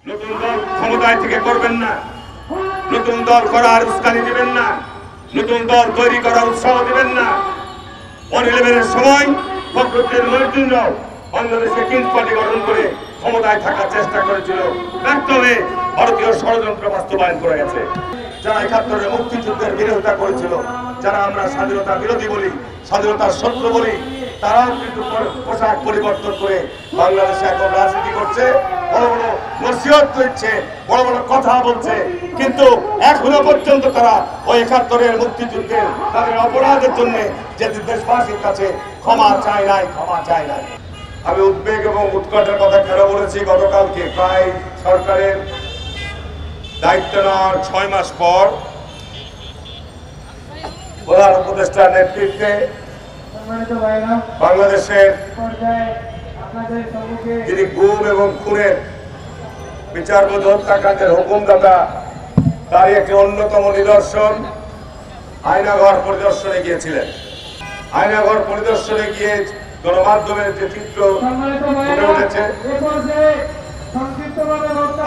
নতুন দল ক্ষমতায় থেকে করবেন না, নতুন দল করার উস্কানি দিবেন না, নতুন দল তৈরি করার উৎসাহ দিবেন না। 11-11 সময় ফখরুদ্দিন মহিউদ্দিনরাও বাংলাদেশে কিংস পার্টি গঠন করে ক্ষমতায় থাকার চেষ্টা করেছিল, ব্যর্থ হয়ে ভারতীয় ষড়যন্ত্র বাস্তবায়ন করে গেছে। যারা ৭১-এর মুক্তিযুদ্ধের বিরোধিতা করেছিল, যারা আমরা স্বাধীনতা বিরোধী বলি, স্বাধীনতার শত্রু বলি, তারাও কিন্তু পোশাক পরিবর্তন করে বাংলাদেশে এখন রাজনীতি করছে, বড় বড় নসিহত দিচ্ছে, বড় বড় কথা বলছে, কিন্তু এখনো পর্যন্ত তারা ওই ৭১-এর মুক্তিযুদ্ধের তাদের অপরাধের জন্য যে দেশবাসীর কাছে ক্ষমা চায় নাই। আমি উদ্বেগ এবং উৎকণ্ঠার কথা কেন বলেছি? গতকালকে প্রায় সরকারের দায়িত্ব নেওয়ার ৬ মাস পর প্রধান উপদেষ্টার নেতৃত্বে বাংলাদেশের যিনি গুম এবং খুনের বিচারবোধ হত্যাকাণ্ডের হুকুমদাতা, তারই একটি অন্যতম নিদর্শন আয়নাঘর পরিদর্শনে গিয়েছিলেন। আয়নাঘর পরিদর্শনে গিয়ে গণমাধ্যমের যে চিত্র ফুটে উঠেছে,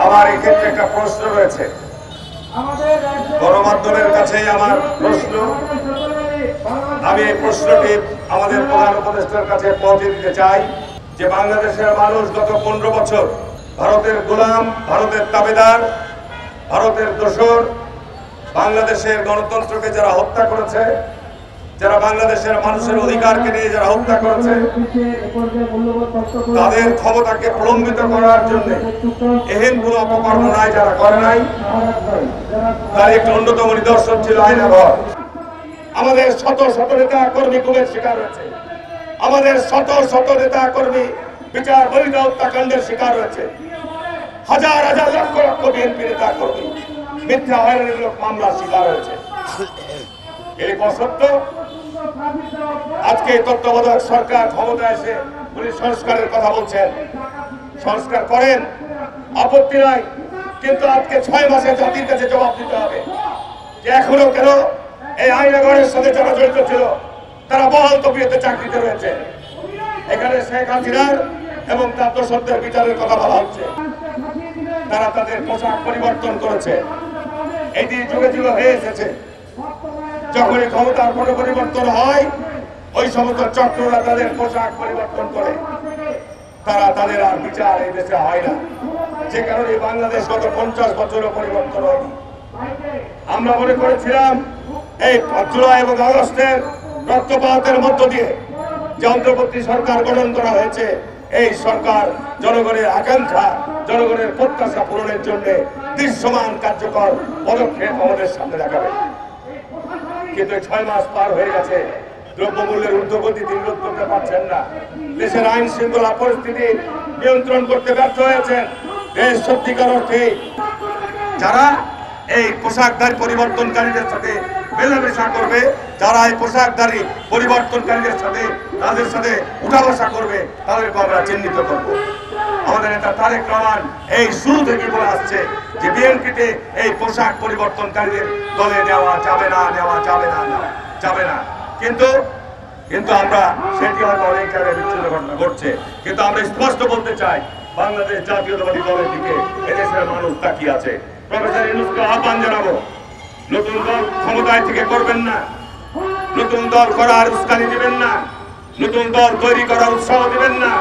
আমার এক্ষেত্রে একটা প্রশ্ন রয়েছে। গণমাধ্যমের কাছে আমার প্রশ্ন, আমি এই প্রশ্নটি আমাদের প্রধান উপদেষ্টার কাছে পৌঁছে দিতে চাই যে বাংলাদেশের মানুষ গত 15 বছর ভারতের গোলাম, ভারতের তাবেদার, ভারতের দোসর, বাংলাদেশের গণতন্ত্রকে যারা হত্যা করেছে, যারা বাংলাদেশের মানুষের অধিকারকে নিয়ে যারা হত্যা করেছে, তাদের ক্ষমতাকে প্রলম্বিত করার জন্য এহেন কোন অপকর্ম নাই যারা করে নাই। তার একটি অন্যতম নিদর্শন ছিল আয়নাঘর। আমাদের শত শত নেতা কর্মী গুমের শিকার হয়েছে, আমাদের শত শত নেতা কর্মী বিচার বহির্ভূত হত্যাকাণ্ডের শিকার হয়েছে, হাজার হাজার লক্ষ লক্ষ বিএনপি নেতা কর্মী মিথ্যা হয়রানিমূলক মামলার শিকার হয়েছে। এই অসত্য আজকে তত্ত্বাবধায়ক সরকার ক্ষমতায় এসে উনি সংস্কারের কথা বলছেন। সংস্কার করেন, আপত্তি নাই, কিন্তু আজকে 6 মাসে জাতির কাছে জবাব দিতে হবে যে এখনো কেন এই আয়নাঘরের সাথে যারা জড়িত ছিল তারা বহাল তবিয়তে চাকরিতে রয়েছে। এখানে শেখ হাসিনার এবং তার দোসরদের বিচারের কথা বলা হচ্ছে। তারা তাদের পোশাক পরিবর্তন করেছে, এটি যুগে যুগে হয়ে এসেছে। যখনই ক্ষমতার পরিবর্তন হয়, ওই সমস্ত চক্ররা তাদের পোশাক পরিবর্তন করে, তাদের আর বিচার এই দেশে হয় না। যে কারণে বাংলাদেশ গত 50 বছরও পরিবর্তন হয়নি। আমরা মনে করেছিলাম এই জুলাই এবং আগস্টের রক্তপাতের মধ্য দিয়ে যে অন্তর্বর্তী সরকার গঠন করা হয়েছে, এই সরকার জনগণের আকাঙ্ক্ষা, জনগণের প্রত্যাশা পূরণের জন্য দৃশ্যমান কার্যকর পদক্ষেপ আমাদের সামনে দেখাবে। কিন্তু 6 মাস পার হয়ে গেছে, দ্রব্যমূল্যের ঊর্ধ্বগতি তিনি রোধ করতে পারছেন না। দেশের আইন শৃঙ্খলা পরিস্থিতি নিয়ন্ত্রণ করতে ব্যর্থ হয়েছেন। দেশ সত্যিকার অর্থে যারা এই পোশাকধারী পরিবর্তনকারীদের সাথে মেলামেশা করবে, যারা এই পোশাকধারী পরিবর্তনকারীদের সাথে তাদের সাথে উঠা বসা করবে, তাদেরকে আমরা চিহ্নিত করব। আমাদের নেতা তারেক রহমান এই শুরু থেকে বলে আসছে যে বিএনপিতে এই পোশাক পরিবর্তনকারীদের দলে নেওয়া যাবে না। কিন্তু আমরা সেটি হয়তো অনেক জায়গায় বিচ্ছিন্ন ঘটনা ঘটছে, কিন্তু আমরা স্পষ্ট বলতে চাই বাংলাদেশ জাতীয়তাবাদী দলের দিকে এদেশের মানুষ তাকিয়ে আছে। প্রফেসর ইউনূসকে আহ্বান জানাবো, নতুন দল ক্ষমতায় থেকে করবেন না, নতুন দল করার উস্কানি দিবেন না, নতুন দল তৈরি করার উৎসাহ দিবেন না।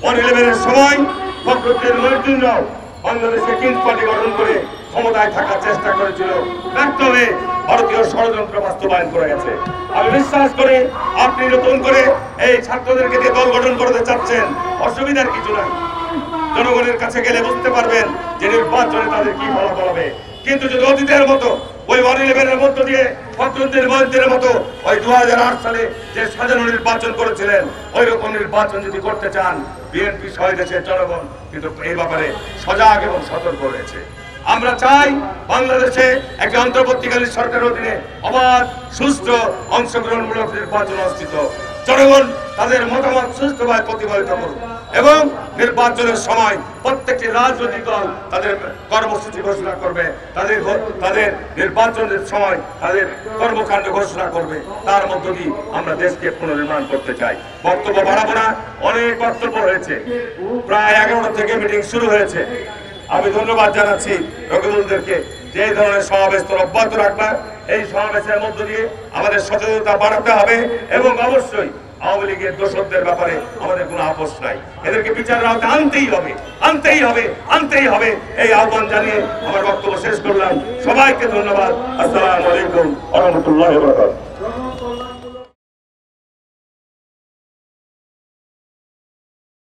11-11 সময় ফখরুদ্দিন মহিউদ্দিনরাও বাংলাদেশে কিংস পার্টি গঠন করে ক্ষমতায় থাকার চেষ্টা করেছিল, ব্যর্থ হয়ে ভারতীয় ষড়যন্ত্র বাস্তবায়ন করে গেছে। আমি বিশ্বাস করি আপনি নতুন করে এই ছাত্রদেরকে দিয়ে দল গঠন করতে চাচ্ছেন, অসুবিধার কিছু নাই। জনগণের কাছে গেলে বুঝতে পারবেন যে নির্বাচনে তাদের কি ফলাফল হবে। কিন্তু যদি অতীতের মতো ওই 11-11-এর মধ্য দিয়ে ফখরুদ্দিন মহিউদ্দিনের মতো ওই 2008 সালে যে সাজানো নির্বাচন করেছিলেন, ওই রকম নির্বাচন যদি করতে চান, বিএনপি সহ দেশের জনগণ কিন্তু এই ব্যাপারে সজাগ এবং সতর্ক রয়েছে। আমরা চাই বাংলাদেশে একটি অন্তর্বর্তীকালীন সরকারের অধীনে অবাধ, সুষ্ঠু, অংশগ্রহণমূলক নির্বাচন অনুষ্ঠিত। জনগণ তাদের মতামত সুষ্ঠুভাবে প্রতিফলিত করুক এবং নির্বাচনের সময় প্রত্যেকটি রাজনৈতিক দল তাদের কর্মসূচি ঘোষণা করবে, তাদের নির্বাচনের সময় তাদের কর্মকাণ্ড ঘোষণা করবে। তার মধ্য দিয়ে আমরা দেশকে পুনর্নির্মাণ করতে চাই। বক্তব্য বাড়াবো না, অনেক বক্তব্য হয়েছে, প্রায় 11টা থেকে মিটিং শুরু হয়েছে। আমি ধন্যবাদ জানাচ্ছি রকিবুলদেরকে যে এই ধরনের সমাবেশ তো অব্যাহত রাখবা। এই সমাবেশের মধ্য দিয়ে আমাদের সচেতনতা বাড়াতে হবে এবং অবশ্যই আওয়ামী লীগের দোষরদের ব্যাপারে আমাদের কোনো আপোষ নাই। এদেরকে বিচারের আওতায় আনতেই হবে, আনতেই হবে, আনতেই হবে। এই আহ্বান জানিয়ে আমার বক্তব্য শেষ করলাম। সবাইকে ধন্যবাদ। আসসালামু আলাইকুম ওয়া রাহমাতুল্লাহি ওয়া বারাকাতুহু।